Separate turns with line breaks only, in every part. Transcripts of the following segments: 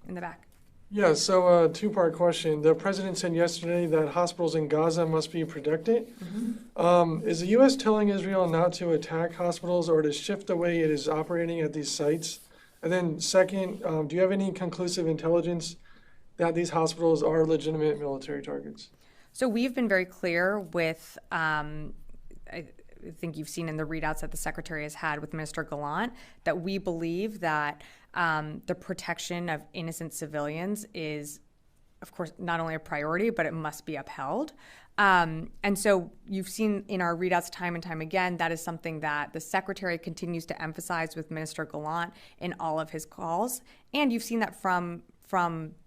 in the back.
Yeah, so two-part question. The president said yesterday that hospitals in Gaza must be protected. Is the U.S. telling Israel not to attack hospitals or to shift the way it is operating at these sites? And then second, do you have any conclusive intelligence that these hospitals are legitimate military targets?
So we've been very clear with, I think you've seen in the readouts that the Secretary has had with Minister Gallant, that we believe that the protection of innocent civilians is, of course, not only a priority, but it must be upheld. And so you've seen in our readouts time and time again, that is something that the Secretary continues to emphasize with Minister Gallant in all of his calls. And you've seen that from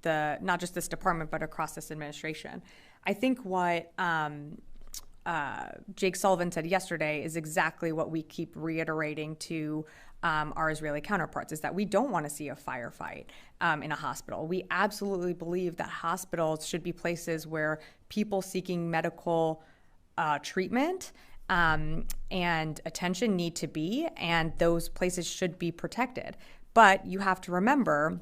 the not just this department, but across this administration. I think what Jake Sullivan said yesterday is exactly what we keep reiterating to our Israeli counterparts, is that we don't want to see a firefight in a hospital. We absolutely believe that hospitals should be places where people seeking medical treatment and attention need to be, and those places should be protected. But you have to remember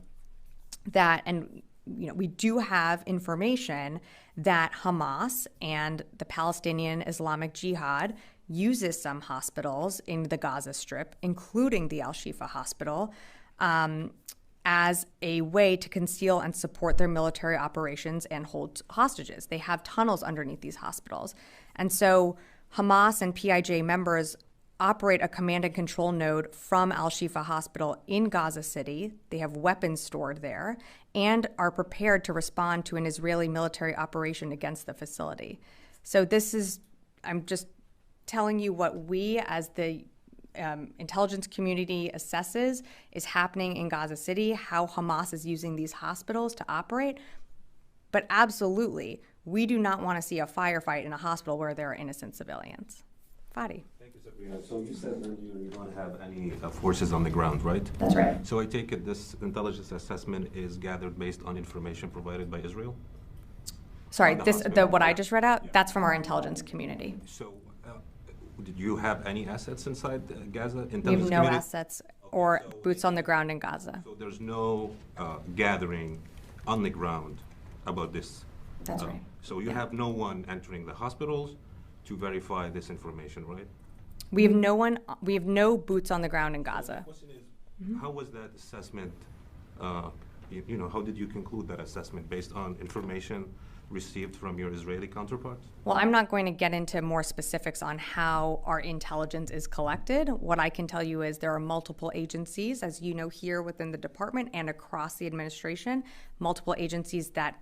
that, and we do have information that Hamas and the Palestinian Islamic Jihad uses some hospitals in the Gaza Strip, including the Al-Shifa hospital, as a way to conceal and support their military operations and hold hostages. They have tunnels underneath these hospitals. And so Hamas and PIJ members operate a command and control node from Al-Shifa Hospital in Gaza City. They have weapons stored there and are prepared to respond to an Israeli military operation against the facility. So this is, I'm just telling you what we as the intelligence community assesses is happening in Gaza City, how Hamas is using these hospitals to operate. But absolutely, we do not want to see a firefight in a hospital where there are innocent civilians. Fadi.
Thank you, Sabrina. So you said earlier you don't have any forces on the ground, right?
That's right.
So I take it this intelligence assessment is gathered based on information provided by Israel?
Sorry,
hospital.
what I just read out, that's from our intelligence community.
So did you have any assets inside Gaza?
We have no assets or boots on the ground in Gaza.
So there's no gathering on the ground about this?
That's right.
So you have no one entering the hospitals to verify this information, right?
We have no boots on the ground in Gaza.
The question is, how was that assessment, how did you conclude that assessment based on information received from your Israeli counterparts?
Well, I'm not going to get into more specifics on how our intelligence is collected. What I can tell you is there are multiple agencies, as you know, here within the department and across the administration, multiple agencies that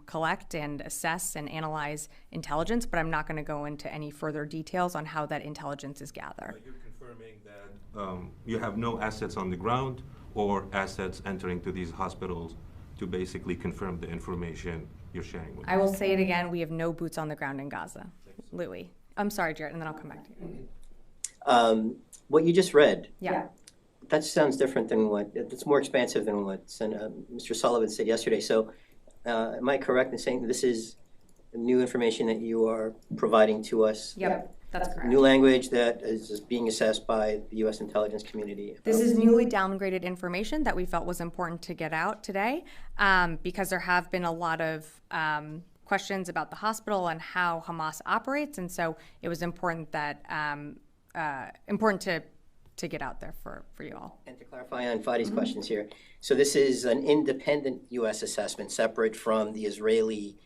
collect and assess and analyze intelligence, but I'm not going to go into any further details on how that intelligence is gathered.
You're confirming that you have no assets on the ground or assets entering to these hospitals to basically confirm the information you're sharing with us.
I will say it again, we have no boots on the ground in Gaza. Louis. I'm sorry, Jarrett, and then I'll come back to you.
What you just read,
Yeah.
that sounds different than it's more expansive than what Mr. Sullivan said yesterday. So am I correct in saying this is new information that you are providing to us?
Yep, that's correct.
New language that is being assessed by the U.S. intelligence community.
This is newly downgraded information that we felt was important to get out today because there have been a lot of questions about the hospital and how Hamas operates, and so it was important that to get out there for you all.
And to clarify on Fadi's questions here, so this is an independent U.S. assessment separate from the Israeli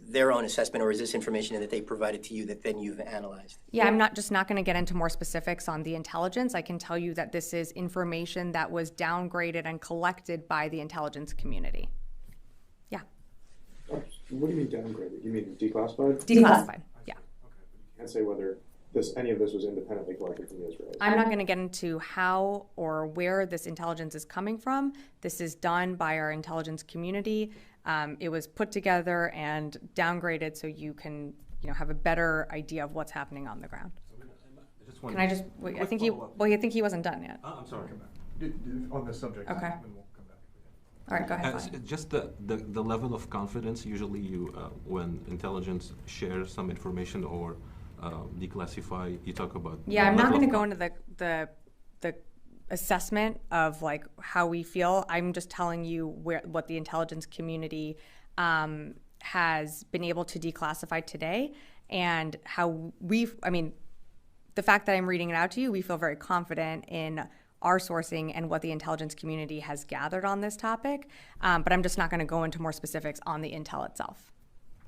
their own assessment, or is this information that they provided to you that then you've analyzed?
Yeah, I'm not going to get into more specifics on the intelligence. I can tell you that this is information that was downgraded and collected by the intelligence community. Yeah.
What do you mean downgraded? You mean declassified?
Declassified, yeah.
Okay, but you can't say whether any of this was independently collected from the Israelis.
I'm not going to get into how or where this intelligence is coming from. This is done by our intelligence community. It was put together and downgraded so you can, have a better idea of what's happening on the ground. Can I just? Wait, I think he wasn't done yet.
I'm sorry.
On this subject.
Okay.
And we'll come back.
All right, go ahead.
Just the level of confidence. Usually, when intelligence shares some information or declassify, you talk about.
Yeah, I'm not going to go into the assessment of like how we feel. I'm just telling you what the intelligence community has been able to declassify today, and how the fact that I'm reading it out to you, we feel very confident in our sourcing and what the intelligence community has gathered on this topic. But I'm just not going to go into more specifics on the intel itself.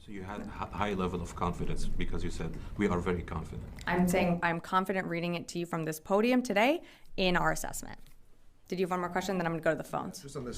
So you had a high level of confidence because you said we are very confident.
I'm saying I'm confident reading it to you from this podium today in our assessment. Did you have one more question? Then I'm going to go to the phones.
Just on this